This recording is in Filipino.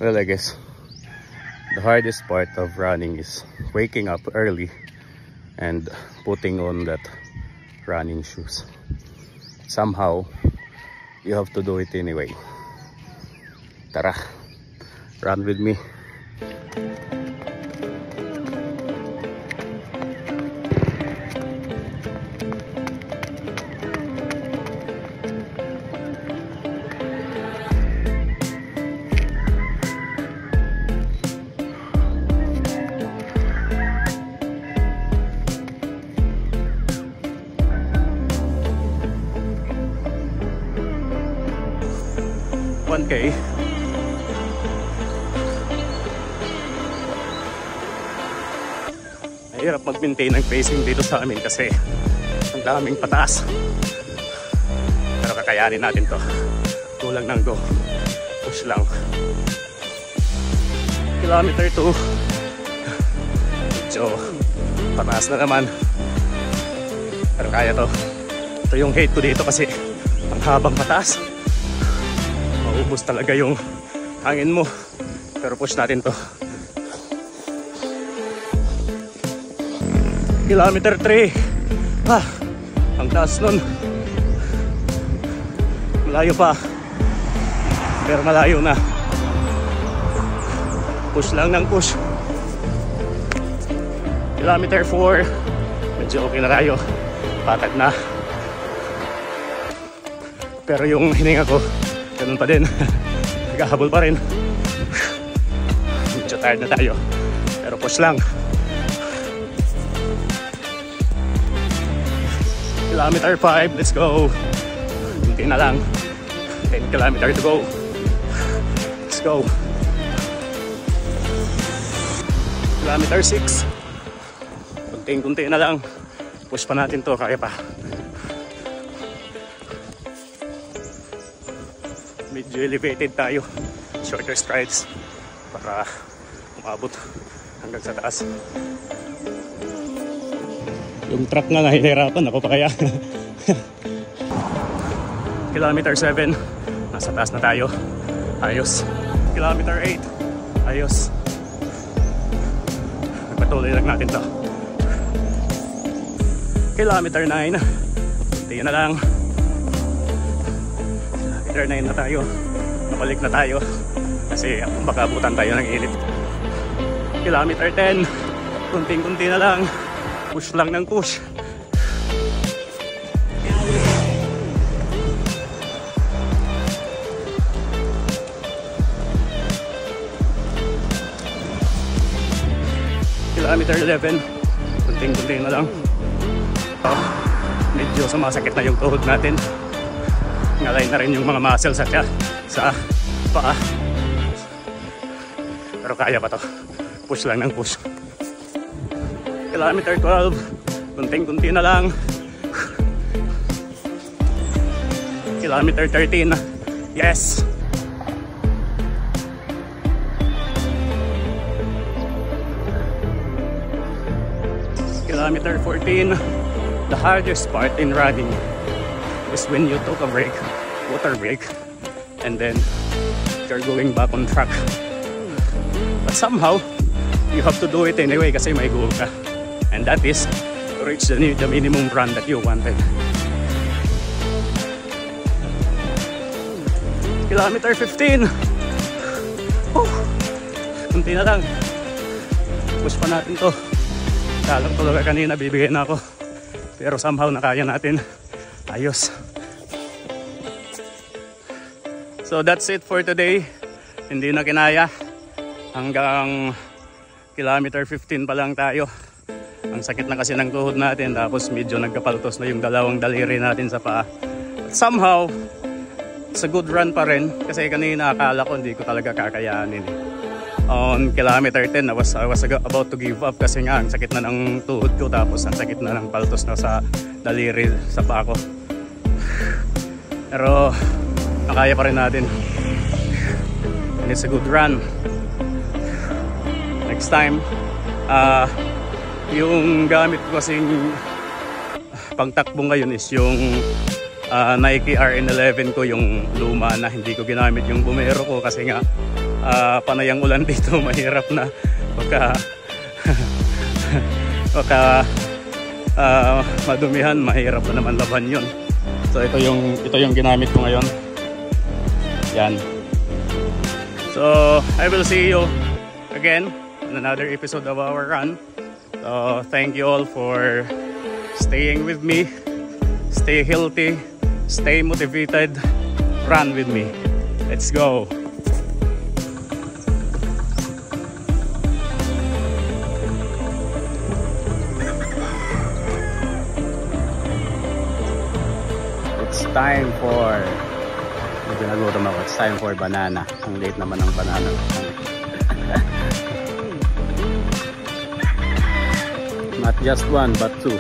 Well, I guess the hardest part of running is waking up early and putting on that running shoes. Somehow you have to do it anyway. Tara, run with me. Okay. Mahirap mag-maintain ang pacing dito sa amin kasi ang daming pataas. Pero kakayanin natin to. Kulang ng go. Push lang. Kilometer 2. So, pataas na naman. Pero kaya to. Ito yung hate ko dito kasi ang habang pataas. Maubos talaga yung hangin mo. Pero push natin to. Kilometer 3. Ang taas nun. Malayo pa. Pero malayo na. Push lang ng push. Kilometer 4. Medyo okay na tayo. Patag na. Pero yung hininga ko ganun pa din. Naghahabol pa rin. Medyo tired na tayo. Pero push lang. Kilometer 5. Let's go. Hindi na lang. 10 kilometer to go. Let's go. Kilometer 6. Kunting-kunti na lang. Push pa natin to. Kaya pa. Medyo elevated tayo, shorter strides para umabot hanggang sa taas. Yung truck nga nahihirapan ako pa kaya. Kilometer 7, nasa taas na tayo. Ayos. Kilometer 8, ayos. Patuloy lang natin to. Kilometer 9, tingnan na lang. Kilometer 9 na tayo. Nabalik na tayo kasi baka abutan tayo ng init. Kilometer 10, kunting-kunti na lang. Push lang ng push. Kilometer 11, kunting-kunti na lang. Medyo sumasakit na yung tuhod natin. Ngalay na rin yung mga muscles at sa paa. Pero kaya pa to. Push lang ng push. Kilometer 12. Kunting-kunti na lang. Kilometer 13. Yes! Kilometer 14. The hardest part in running is when you took a break, water break, and then you're going back on track. But somehow, you have to do it anyway kasi may goal ka. And that is to reach the minimum run that you wanted. Kilometer 15. Kunti na lang. Push pa natin to. Kalang talaga kanina bibigay na ako. Pero somehow nakaya natin. Ayos. So that's it for today. Hindi na kinaya. Hanggang kilometer 15 pa lang tayo. Ang sakit na kasi ng tuhod natin. Tapos medyo nagkapaltos na yung dalawang daliri natin sa paa. But somehow, it's a good run pa rin. Kasi kanina akala ko hindi ko talaga kakayanin. On kilometer 10, I was about to give up. Kasi nga ang sakit na ng tuhod ko. Tapos ang sakit na ng paltos na sa daliri sa paa ko. Pero nakaya pa rin natin. And it's a good run. Next time, yung gamit ko kasing pangtakbo ngayon is yung Nike RN11 ko, yung luma na hindi ko ginamit yung Vomero ko kasi nga panay ang ulan dito, mahirap na baka madumihan, mahirap na naman laban yun. So ito yung ginamit ko ngayon. Yan. So I will see you again in another episode of our run. So thank you all for staying with me. Stay healthy, stay motivated, run with me. Let's go. It's time for It's time for banana. Ang late naman ng banana. Not just one but two.